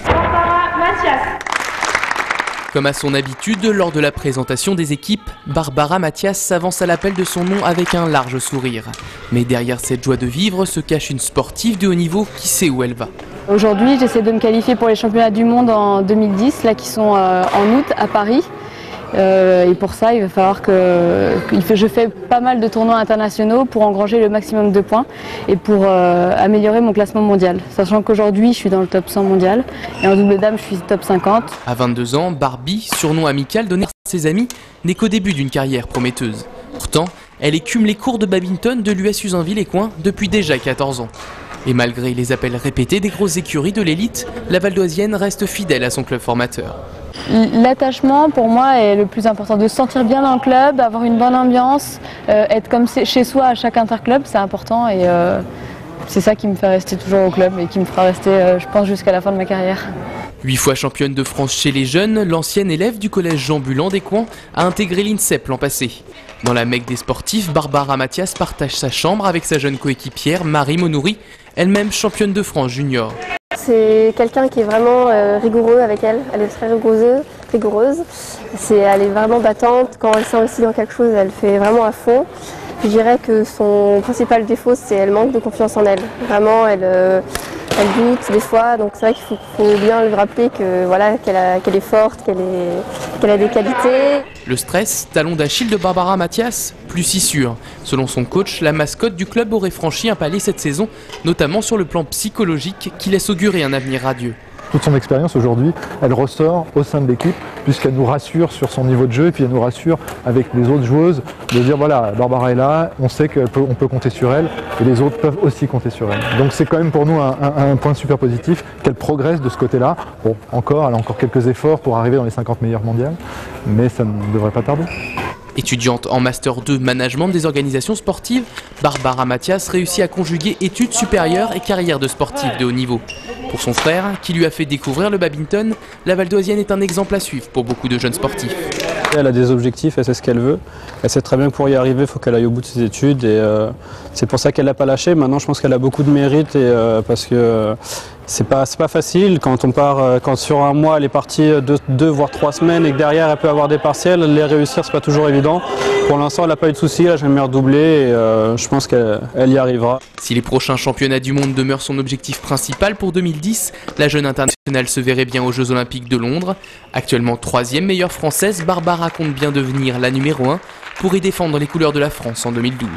Barbara Mathias. Comme à son habitude, lors de la présentation des équipes, Barbara Mathias s'avance à l'appel de son nom avec un large sourire. Mais derrière cette joie de vivre se cache une sportive de haut niveau qui sait où elle va. Aujourd'hui, j'essaie de me qualifier pour les championnats du monde en 2010, là qui sont en août à Paris. Et pour ça, il va falloir que je fais pas mal de tournois internationaux pour engranger le maximum de points et pour améliorer mon classement mondial. Sachant qu'aujourd'hui, je suis dans le top 100 mondial et en double dame, je suis top 50. À 22 ans, Barbie, surnom amical donné à ses amis, n'est qu'au début d'une carrière prometteuse. Pourtant, elle écume les cours de badminton de l'US Usainville-les-Coins depuis déjà 14 ans. Et malgré les appels répétés des grosses écuries de l'élite, la Valdoisienne reste fidèle à son club formateur. L'attachement pour moi est le plus important, de se sentir bien dans le club, avoir une bonne ambiance, être comme chez soi à chaque interclub, c'est important et c'est ça qui me fait rester toujours au club et qui me fera rester, je pense, jusqu'à la fin de ma carrière. 8 fois championne de France chez les jeunes, l'ancienne élève du collège Jean Bulan des Coins a intégré l'INSEP l'an passé. Dans la Mecque des sportifs, Barbara Mathias partage sa chambre avec sa jeune coéquipière Marie Monouri, elle-même championne de France junior. C'est quelqu'un qui est vraiment rigoureux avec elle. Elle est très rigoureuse. Elle est vraiment battante. Quand elle s'investit dans quelque chose, elle fait vraiment à fond. Je dirais que son principal défaut, c'est qu'elle manque de confiance en elle. Vraiment, elle doute des fois. Donc c'est vrai qu'il faut bien lui rappeler que, voilà, qu'elle est forte, qu'elle a des qualités. Le stress, talon d'Achille de Barbara Mathias, plus si sûr. Selon son coach, la mascotte du club aurait franchi un palier cette saison, notamment sur le plan psychologique, qui laisse augurer un avenir radieux. Toute son expérience aujourd'hui, elle ressort au sein de l'équipe puisqu'elle nous rassure sur son niveau de jeu et puis elle nous rassure avec les autres joueuses de dire voilà, Barbara est là, on sait qu'on peut compter sur elle et les autres peuvent aussi compter sur elle. Donc c'est quand même pour nous un point super positif qu'elle progresse de ce côté-là. Bon, elle a encore quelques efforts pour arriver dans les 50 meilleures mondiales, mais ça ne devrait pas tarder. Étudiante en Master 2 Management des organisations sportives, Barbara Mathias réussit à conjuguer études supérieures et carrière de sportive de haut niveau. Pour son frère, qui lui a fait découvrir le badminton, la Valdoisienne est un exemple à suivre pour beaucoup de jeunes sportifs. Elle a des objectifs, elle sait ce qu'elle veut. Elle sait très bien que pour y arriver, il faut qu'elle aille au bout de ses études. Et c'est pour ça qu'elle n'a pas lâché. Maintenant, je pense qu'elle a beaucoup de mérite parce que c'est pas facile. Quand on part, quand sur un mois, elle est partie 2 voire 3 semaines et que derrière, elle peut avoir des partiels, les réussir, c'est pas toujours évident. Pour l'instant, elle n'a pas eu de soucis. Elle a jamais redoublé et je pense qu'elle y arrivera. Si les prochains championnats du monde demeurent son objectif principal pour 2010, la jeune internationale se verrait bien aux Jeux Olympiques de Londres. Actuellement 3e meilleure française, Barbara compte bien devenir la numéro 1 pour y défendre les couleurs de la France en 2012.